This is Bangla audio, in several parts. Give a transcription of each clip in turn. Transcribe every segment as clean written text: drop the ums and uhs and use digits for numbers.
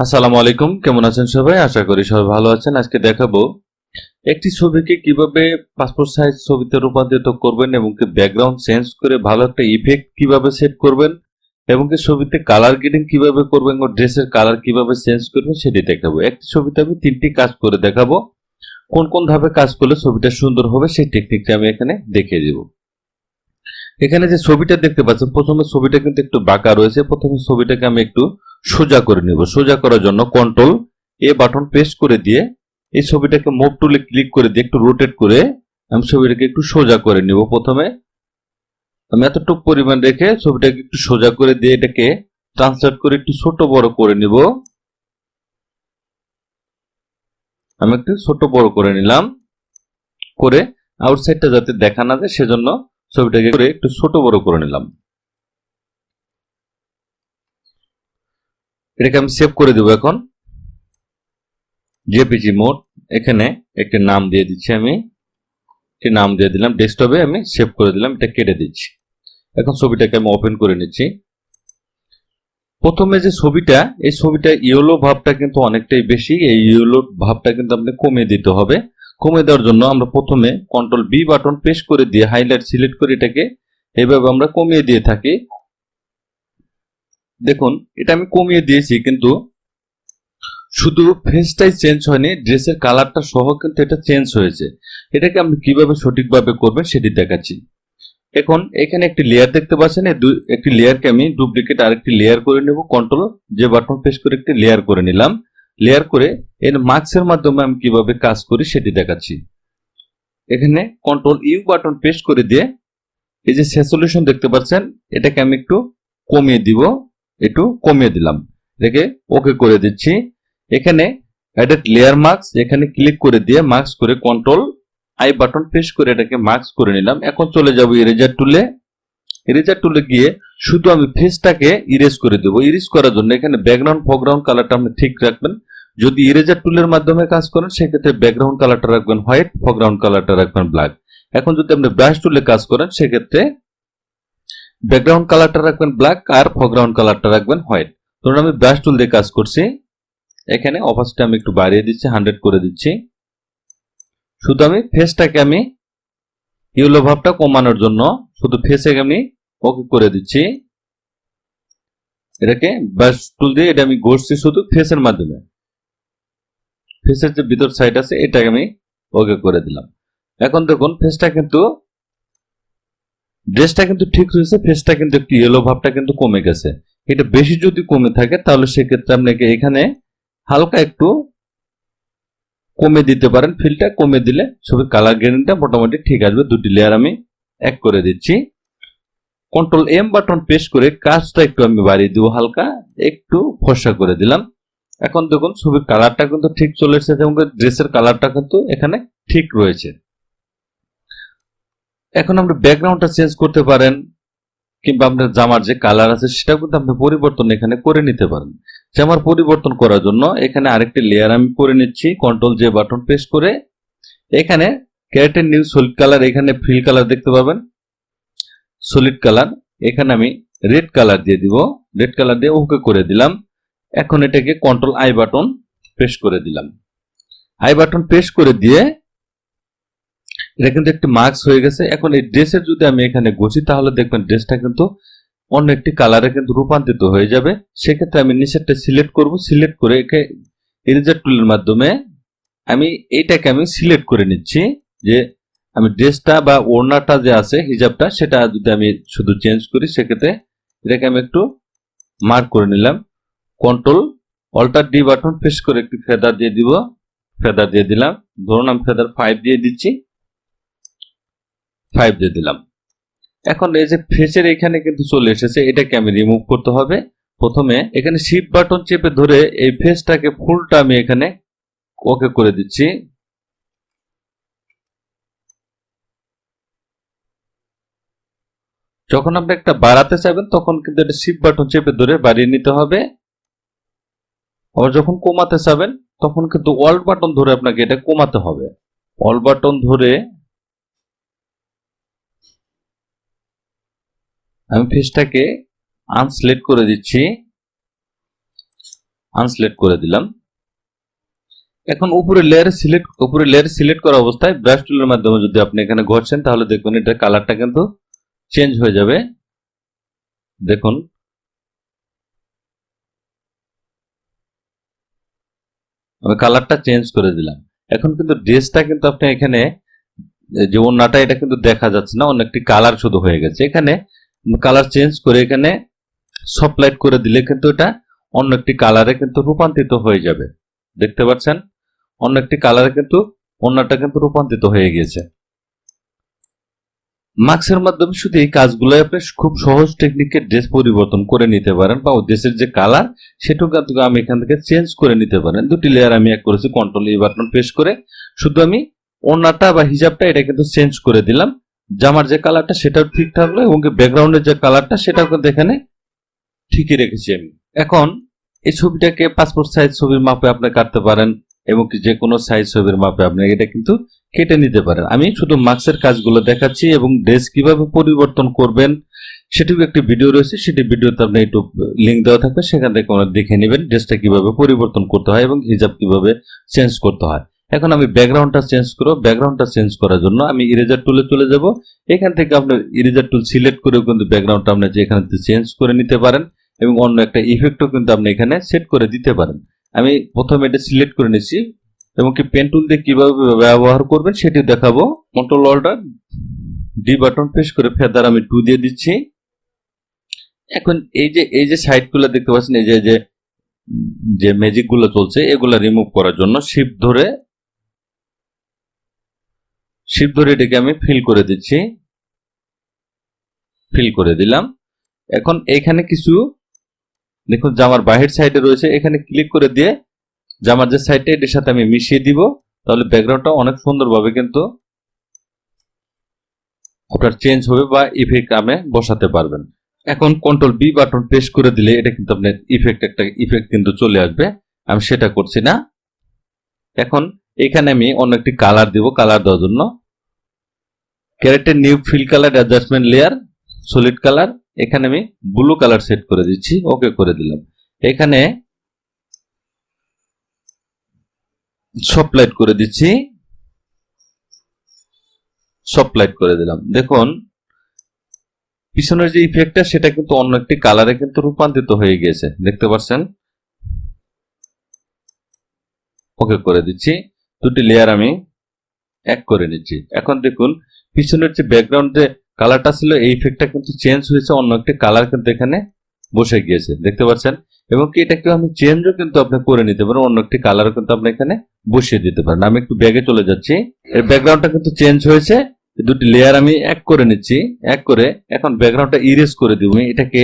আসসালামু আলাইকুম, কেমন আছেন সবাই? আশা করি সবাই ভালো আছেন। আজকে দেখাবো একটি ছবিকে কিভাবে পাসপোর্ট সাইজ ছবিতে রূপান্তরিত করবেন এবং কি ব্যাকগ্রাউন্ড চেঞ্জ করে ভালো একটা ইফেক্ট কিভাবে সেট করবেন এবং কি ছবিতে কালার গ্রেডিং কিভাবে করবেন ও ড্রেসের কালার কিভাবে চেঞ্জ করবেন সেটি দেখাবো। একটি ছবিতে আমি তিনটি কাজ করে দেখাবো। কোন কোন ধাপে কাজ করলে ছবিটা সুন্দর হবে সেই টেকনিকটা আমি এখানে দেখিয়ে দেব। এখানে যে ছবিটা দেখতে পাচ্ছেন, প্রথমে ছবিটা কিন্তু একটু বাঁকা রয়েছে। প্রথমে ছবিটাকে আমি একটু সোজা করে নিব। সোজা করার জন্য কন্ট্রোল এ বাটন প্রেস করে দিয়ে এই ছবিটাকে মুভ টুলে ক্লিক করে দিয়ে একটু রোটেট করে আমি ছবিটাকে একটু সোজা করে নিব। প্রথমে আমি এতটুকু পরিমাণ রেখে ছবিটাকে একটু সোজা করে দিয়ে এটাকে ট্রান্সলেট করে একটু ছোট বড় করে নিব। আমি একটু ছোট বড় করে নিলাম। করে আউটসাইডটা যাতে দেখা না যায় সেজন্য ছবিটাকে করে একটু ছোট বড় করে নিলাম। এটাকে আমি সেভ করে দেব। এখন জেপিজি মোড, এখানে একটি নাম দিয়ে দিচ্ছি। আমি একটি নাম দিয়ে দিলাম। ডেস্কটপে আমি সেভ করে দিলাম। এটা কেটে দিচ্ছি। এখন ছবিটাকে আমি ওপেন করে নিচ্ছি। প্রথমে যে ছবিটা, এই ছবিটা ইয়েলো ভাবটা কিন্তু অনেকটাই বেশি। এই ইয়েলো ভাবটা কিন্তু আপনি কমিয়ে দিতে হবে। কমিয়ে দেওয়ার জন্য আমরা প্রথমে কন্ট্রোল বি বাটন প্রেস করে দিয়ে হাইলাইট সিলেক্ট করে এটাকে এইভাবে আমরা কমিয়ে দিয়ে থাকি। দেখুন, এটা আমি কমিয়ে দিয়েছি কিন্তু শুধু ফেসটাই চেঞ্জ হয়নি, ড্রেসের কালারটা সহ কিন্তু এটা চেঞ্জ হয়েছে। এটাকে আপনি কিভাবে সঠিকভাবে করবেন সেটি দেখাচ্ছি। এখন এখানে একটি লেয়ার দেখতে পাচ্ছেন। একটি লেয়ারকে আমি ডুপ্লিকেট আরেকটি লেয়ার করে নেব। কন্ট্রোল যে বাটন প্রেস করে একটি লেয়ার করে নিলাম। লেয়ার করে এর মার্কসের মাধ্যমে আমি কিভাবে কাজ করি সেটি দেখাচ্ছি। এখানে কন্ট্রোল ইউ বাটন প্রেস করে দিয়ে এই যে স্যাচুরেশন দেখতে পাচ্ছেন, এটাকে আমি একটু কমিয়ে দিব। একটু কমিয়ে দিলাম। এটাকে ওকে করে দিচ্ছি। এখানে এডেট লেয়ার মার্কস, এখানে ক্লিক করে দিয়ে মার্কস করে কন্ট্রোল আই বাটন প্রেস করে এটাকে মার্কস করে নিলাম। এখন চলে যাব ইরেজার টুলে। ইরেজার টুলে গিয়ে শুধু আমি ফেসটাকে ইরেজ করে দেবো। ইরেজ করার জন্য এখানে ব্যাকগ্রাউন্ড ফরগ্রাউন্ড কালারটা আপনি ঠিক রাখবেন। যদি ইরেজার টুলের মাধ্যমে কাজ করেন সেক্ষেত্রে ব্যাকগ্রাউন্ড কালারটা রাখবেন হোয়াইট, ফরগ্রাউন্ড কালারটা রাখবেন ব্ল্যাক। এখন যদি আপনি ব্রাশ টুলে কাজ করেন সেক্ষেত্রে ব্যাকগ্রাউন্ড কালারটা রাখবেন ব্ল্যাক আর ফরগ্রাউন্ড কালারটা রাখবেন হোয়াইট। ধরুন আমি ব্রাশ টুল দিয়ে কাজ করছি। এখানে অপাসিটি আমি একটু বাড়িয়ে দিচ্ছি, 100 করে দিচ্ছি। শুধু আমি ফেসটাকে আমি ইয়েলো ভাবটা কমানোর জন্য শুধু ফেসে আমি ওকে করে দিচ্ছি। এটাকে ব্রাশ টুল দিয়ে এটা আমি ঘষছি শুধু ফেসের মাধ্যমে। ফেসের যে ভিতর সাইড আছে এটাকে আমি ওকে করে দিলাম। এখন দেখুন ফেসটা কিন্তু, ড্রেসটা কিন্তু ঠিক রয়েছে, ফেসটা কিন্তু একটু ইয়েলো ভাবটা কিন্তু কমে গেছে। এটা বেশি যদি কমে থাকে তাহলে সেক্ষেত্রে আপনাকে এখানে হালকা একটু কমে দিতে পারেন। ফিলটা কমে দিলে ছবির কালার গ্রেডিংটা মোটামুটি ঠিক আসবে। দুটি লেয়ার আমি এক করে দিচ্ছি। কন্ট্রোল এম বাটন প্রেস করে কাজটা একটু আমি বাড়িয়ে দিব, হালকা একটু ফর্সা করে দিলাম। এখন দেখুন ছবির কালারটা কিন্তু ঠিক চলে এসেছে এবং ড্রেসের কালারটা কিন্তু এখানে ঠিক রয়েছে। এখন আমরা ব্যাকগ্রাউন্ডটা চেঞ্জ করতে পারেন কিংবা আপনার জামার যে কালার আছে সেটা কিন্তু আপনি পরিবর্তন এখানে করে নিতে পারেন। জামার পরিবর্তন করার জন্য এখানে আরেকটি লেয়ার আমি করে নিচ্ছি। কন্ট্রোল জে বাটন প্রেস করে এখানে ক্যারেক্টার নিউ সলিড কালার, এখানে ফিল কালার দেখতে পাবেন সলিড কালার। এখানে আমি রেড কালার দিয়ে দিব। রেড কালার দিয়ে ওকে করে দিলাম। এখন এটাকে কন্ট্রোল আই বাটন প্রেস করে দিলাম। আই বাটন প্রেস করে দিয়ে এটা কিন্তু একটি মার্কস হয়ে গেছে। এখন এই ড্রেসের যদি আমি এখানে ঘষি তাহলে দেখবেন ড্রেসটা কিন্তু অন্য একটি কালারে কিন্তু রূপান্তরিত হয়ে যাবে। সেক্ষেত্রে আমি নিচেরটা সিলেক্ট করব। সিলেক্ট করে একে ইরেজার টুলের মাধ্যমে আমি এইটাকে আমি সিলেক্ট করে নিচ্ছি যে আমি ড্রেসটা বা ওড়নাটা যে আছে হিজাবটা সেটা যদি আমি শুধু চেঞ্জ করি সেক্ষেত্রে এটাকে আমি একটু মার্ক করে নিলাম। Control alter D button press করে একটি ফেদার দিয়ে দিব। ফেদার দিয়ে দিলাম। ধরুন আমি ফেদার 5 দিয়ে দিচ্ছি। 5 দিয়ে দিলাম। এখন এই যে ফেসের এখানে কিন্তু চলে এসেছে, এটাকে আমি রিমুভ করতে হবে। প্রথমে এখানে শিফট বাটন চেপে ধরে এই ফেসটাকে ফুলটা আমি এখানে ওকে করে দিচ্ছি। যখন আপনি একটা বাড়াতে চাইবেন তখন কিন্তু এটা শিফট বাটন চেপে ধরে বাড়িয়ে নিতে হবে। আবার যখন কমাতে চাবেন তখন কিন্তু অল্ট বাটন ধরে আপনাকে এটা কমাতে হবে। অল্ট বাটন ধরে আমি ফেসটাকে আনসিলেক্ট করে দিচ্ছি। আনসিলেক্ট করে দিলাম। এখন উপরে লেয়ার সিলেক্ট করা অবস্থায় ব্রাশ টুলের মাধ্যমে যদি আপনি এখানে ঘষছেন তাহলে দেখবেন এটা কালারটা কিন্তু চেঞ্জ হয়ে যাবে। দেখুন আমি কালারটা চেঞ্জ করে দিলাম। এখন কিন্তু ড্রেসটা কিন্তু আপনি এখানে যে ওড়নাটা এটা কিন্তু দেখা যাচ্ছে না, অন্য একটি কালার শুধু হয়ে গেছে। এখানে কালার চেঞ্জ করে এখানে সফট লাইট করে দিলে কিন্তু এটা অন্য একটি কালারে কিন্তু রূপান্তরিত হয়ে যাবে। দেখতে পাচ্ছেন অন্য একটি কালারে কিন্তু ওড়নাটা কিন্তু রূপান্তরিত হয়ে গিয়েছে। মাস্কের মাধ্যমে শুধু এই কাজগুলো আপনি খুব সহজ টেকনিকে ড্রেস পরিবর্তন করে নিতে পারেন, বা ড্রেসের যে কালার সেটাও কিন্তু আমি এখান থেকে চেঞ্জ করে নিতে পারেন। দুটি লেয়ার আমি এক করেছি, কন্ট্রোল ই বাটন প্রেস করে শুধু আমি ওড়নাটা বা হিজাবটা এটা কিন্তু চেঞ্জ করে দিলাম। জামার যে কালারটা সেটাও ঠিক থাকলো এবং ব্যাকগ্রাউন্ডের যে কালারটা সেটাও কিন্তু এখানে ঠিকই রেখেছি আমি। এখন এই ছবিটাকে পাসপোর্ট সাইজ ছবির মাপে আপনি কাটতে পারেন এবং যে কোনো সাইজ ছবির মাপে আপনি এটা কিন্তু কেটে নিতে পারেন। আমি শুধু মাস্কের কাজগুলো দেখাচ্ছি এবং ড্রেস কিভাবে পরিবর্তন করবেন সেটিও একটি ভিডিও রয়েছে, সেটি ভিডিওতে আপনি একটু লিঙ্ক দেওয়া থাকবে, সেখান থেকে দেখে নেবেন ড্রেসটা কিভাবে পরিবর্তন করতে হয় এবং হিজাব কিভাবে চেঞ্জ করতে হয়। এখন আমি ব্যাকগ্রাউন্ডটা চেঞ্জ করব। ব্যাকগ্রাউন্ডটা চেঞ্জ করার জন্য আমি ইরেজার টুলে চলে যাব। এখান থেকে আপনি ইরেজার টুল সিলেক্ট করেও কিন্তু ব্যাকগ্রাউন্ডটা আপনি এখানে চেঞ্জ করে নিতে পারেন এবং অন্য একটা ইফেক্টও কিন্তু আপনি এখানে সেট করে দিতে পারেন। আমি প্রথমে এটা সিলেক্ট করে নিচ্ছি এবং কি পেন টুল দিয়ে কিভাবে ব্যবহার করবেন সেটি দেখাবো। Control alter D button press করে ফেদার আমি 2 দিয়ে দিচ্ছি। এখন এই যে সাইডগুলো দেখতে পাচ্ছেন, এই যে ম্যাজিক গুলো চলছে এগুলো রিমুভ করার জন্য শিফট ধরে এটাকে আমি ফিল করে দিচ্ছি, ফিল করে দিলাম। এখন এখানে কিছু দেখুন জামার বাহির সাইডে রয়েছে, এখানে ক্লিক করে দিয়ে জামার যে সাইডটা এটার সাথে আমি মিশিয়ে দিব, তাহলে ব্যাকগ্রাউন্ডটা অনেক সুন্দরভাবে কিন্তু আপনার চেঞ্জ হবে বা ইফেক্ট আপনি বসাতে পারবেন। এখন কন্ট্রোল বি বাটন প্রেস করে দিলে এটা কিন্তু আপনার একটা ইফেক্ট কিন্তু চলে আসবে। আমি সেটা করছি না। এখন এখানে আমি অন্য একটি কালার দিব। কালার দেওয়ার জন্য character new fill colour adjustment layer solid colour, এখানে আমি ব্লু কালার সেট করে দিচ্ছি, ওকে করে দিলাম। এখানে সফট লাইট করে দিচ্ছি, সফট লাইট করে দিলাম। দেখুন পিছনের যে ইফেক্টটা সেটা কিন্তু অন্য একটি কালারে কিন্তু রূপান্তরিত হয়ে গিয়েছে, দেখতে পাচ্ছেন। ওকে করে দিচ্ছি। দুটি লেয়ার আমি এক করে নিচ্ছি। এখন দেখুন পিছনের যে ব্যাকগ্রাউন্ড যে কালারটা ছিল এই ইফেক্টটা কিন্তু চেঞ্জ হয়েছে, অন্য একটি কালার কিন্তু এখানে বসে গিয়েছে, দেখতে পাচ্ছেন। এবং কি এটাকে আমি চেঞ্জও কিন্তু আপনি করে নিতে পারেন, অন্য একটি কালারও কিন্তু আপনি এখানে বসিয়ে দিতে পারেন। আমি একটু ব্যাগে চলে যাচ্ছি। এর ব্যাকগ্রাউন্ডটা কিন্তু চেঞ্জ হয়েছে। দুটি লেয়ার আমি এক করে নিচ্ছি, এক করে এখন ব্যাকগ্রাউন্ডটা ইরেজ করে দিব। আমি এটাকে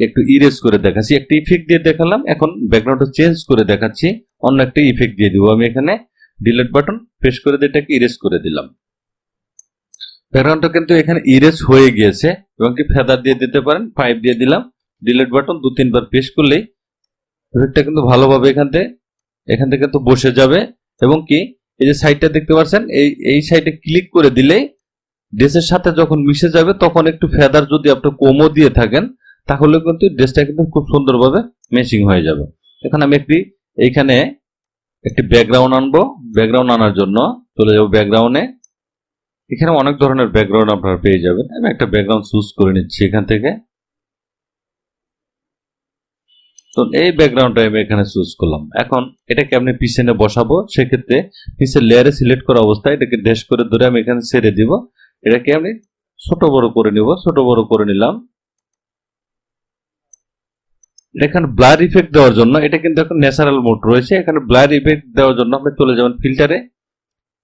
একটু ইরেজ করে দেখাচ্ছি, একটি ইফেক্ট দিয়ে দেখালাম। এখন ব্যাকগ্রাউন্ডটা চেঞ্জ করে দেখাচ্ছি, অন্য একটা ইফেক্ট দিয়ে দিব। আমি এখানে ডিলিট বাটন প্রেস করে দিয়ে এটাকে ইরেজ করে দিলাম। ব্যাকগ্রাউন্ডটা কিন্তু এখানে ইরেজ হয়ে গিয়েছে এবং কি ফেদার দিয়ে দিতে পারেন, 5 দিয়ে দিলাম। ডিলিট বাটন 2-3 বার প্রেস করলেই ইফেক্টটা কিন্তু ভালোভাবে এখান থেকে কিন্তু বসে যাবে। এবং কি এই যে সাইডটা দেখতে পাচ্ছেন, এই সাইডে ক্লিক করে দিলেই ড্রেসের সাথে যখন মিশে যাবে তখন একটু ফেদার যদি আপনি কমও দিয়ে থাকেন তাহলে কিন্তু ড্রেসটা কিন্তু খুব সুন্দরভাবে ম্যাচিং হয়ে যাবে। এখন আমি এইখানে একটি ব্যাকগ্রাউন্ড আনবো। ব্যাকগ্রাউন্ড আনার জন্য চলে যাব ব্যাকগ্রাউন্ডে। এখানে অনেক ধরনের ব্যাকগ্রাউন্ড আপনারা পেয়ে যাবেন। আমি একটা ব্যাকগ্রাউন্ড চুজ করে নিচ্ছি এখান থেকে। তো এই ব্যাকগ্রাউন্ডটা আমি এখানে চুজ করলাম। এখন এটাকে আপনি পিছনে বসাবো, সেক্ষেত্রে পিছের লেয়ারে সিলেক্ট করা অবস্থায় এটাকে ড্যাশ করে ধরে আমি এখানে ছেড়ে দিব। এটাকে আমি ছোট বড় করে নিব, ছোট বড় করে নিলাম। এখানে ব্লার ইফেক্ট দেওয়ার জন্য এটা কিন্তু এখন ন্যাচারাল মোড রয়েছে, এখানে ব্লার ইফেক্ট দেওয়ার জন্য আপনি চলে যাবেন ফিল্টারে,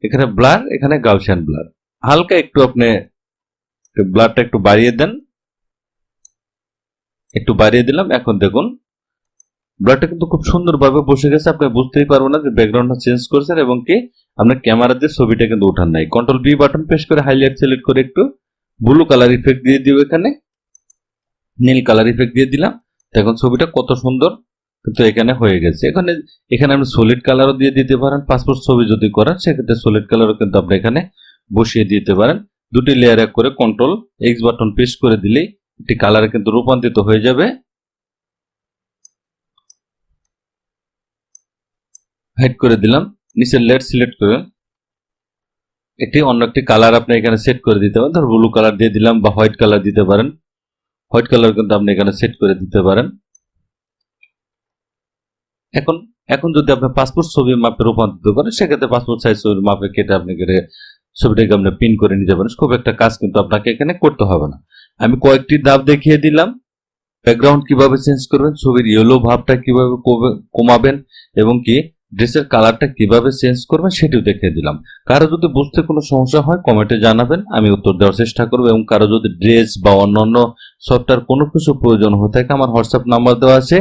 এখানে ব্লার, এখানে গাউসিয়ান ব্লার। হালকা একটু আপনি ব্লারটা একটু বাড়িয়ে দেন, একটু বাড়িয়ে দিলাম। এখন দেখুন ব্লারটা কিন্তু খুব সুন্দরভাবে বসে গেছে, আপনি বুঝতেই পারবেন না যে ব্যাকগ্রাউন্ডটা চেঞ্জ করেছেন এবং কি আপনার ক্যামেরা দিয়ে ছবিটা কিন্তু উঠান নাই। কন্ট্রোল বি বাটন প্রেস করে হাইলাইট সিলেক্ট করে একটু ব্লু কালার ইফেক্ট দিয়ে দিব, এখানে নীল কালার ইফেক্ট দিয়ে দিলাম। দেখুন ছবিটা কত সুন্দর কিন্তু এখানে হয়ে গেছে। এখানে আপনি সলিড কালারও দিয়ে দিতে পারেন, পাসপোর্ট ছবি যদি করেন সেক্ষেত্রে সলিড কালারও কিন্তু আপনি এখানে বসিয়ে দিতে পারেন। দুটি লেয়ার এক করে কন্ট্রোল এক্স বাটন প্রেস করে দিলেই একটি কালারে কিন্তু রূপান্তরিত হয়ে যাবে। হাইড করে দিলাম। নিচের লেয়ার সিলেক্ট করে অন্য একটি কালার আপনি এখানে সেট করে দিতে পারেন। ধর ব্লু কালার দিয়ে দিলাম বা হোয়াইট কালার দিতে পারেন। হোয়াইট কালার কিন্তু আপনি এখানে সেট করে দিতে পারেন। এখন যদি আপনি পাসপোর্ট ছবি মাপে রূপান্তরিত করেন, সেক্ষেত্রে পাসপোর্ট সাইজ ছবির মাপে কেটে আপনি ছবিটাকে আপনি প্রিন্ট করে নিতে পারেন। খুব একটা কাজ কিন্তু আপনাকে এখানে করতে হবে না। আমি কয়েকটি ধাপ দেখিয়ে দিলাম। ব্যাকগ্রাউন্ড কিভাবে চেঞ্জ করবেন, ছবির ইয়েলো ভাবটা কিভাবে কমাবেন এবং ড্রেসের কালারটা কিভাবে চেঞ্জ করবেন সেটিও দেখিয়ে দিলাম। কারো যদি বুঝতে কোনো সমস্যা হয় কমেন্টে জানাবেন, আমি উত্তর দেওয়ার চেষ্টা করবো। এবং কারো যদি ড্রেস বা অন্যান্য সফটওয়্যার কোনো কিছু প্রয়োজন হয়ে থাকে, আমার হোয়াটসঅ্যাপ নাম্বার দেওয়া আছে,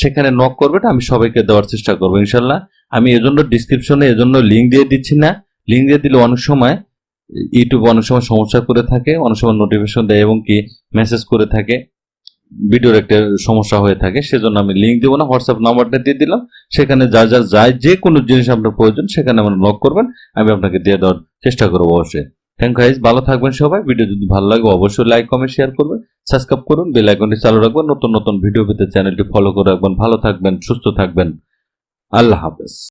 সেখানে নক করবেন, আমি সবাইকে দেওয়ার চেষ্টা করবো ইনশাল্লাহ। আমি এজন্য ডিসক্রিপশনে লিঙ্ক দিয়ে দিচ্ছি না। লিঙ্ক দিয়ে দিলে অনেক সময় ইউটিউব অনেক সময় সমস্যা করে থাকে, অনেক সময় নোটিফিকেশন দেয় এবং মেসেজ করে থাকে, ভিডিওর একটা সমস্যা হয়ে থাকে। সেজন্য আমি লিঙ্ক দিব না, হোয়াটসঅ্যাপ নাম্বারটা দিয়ে দিলাম। সেখানে যায় যে কোনো জিনিস আপনার প্রয়োজন সেখানে আমার নক করবেন, আমি আপনাকে দিয়ে দেওয়ার চেষ্টা করবো অবশ্যই। থ্যাংক গাইস, ভালো থাকবেন সবাই। ভিডিও যদি ভালো লাগে অবশ্যই লাইক কমেন্ট শেয়ার করবেন, সাবস্ক্রাইব করুন, বেল আইকনটি চালু রাখবেন। নতুন নতুন ভিডিও পেতে চ্যানেলটি ফলো করে রাখবেন। ভালো থাকবেন, সুস্থ থাকবেন। আল্লাহ হাফেজ।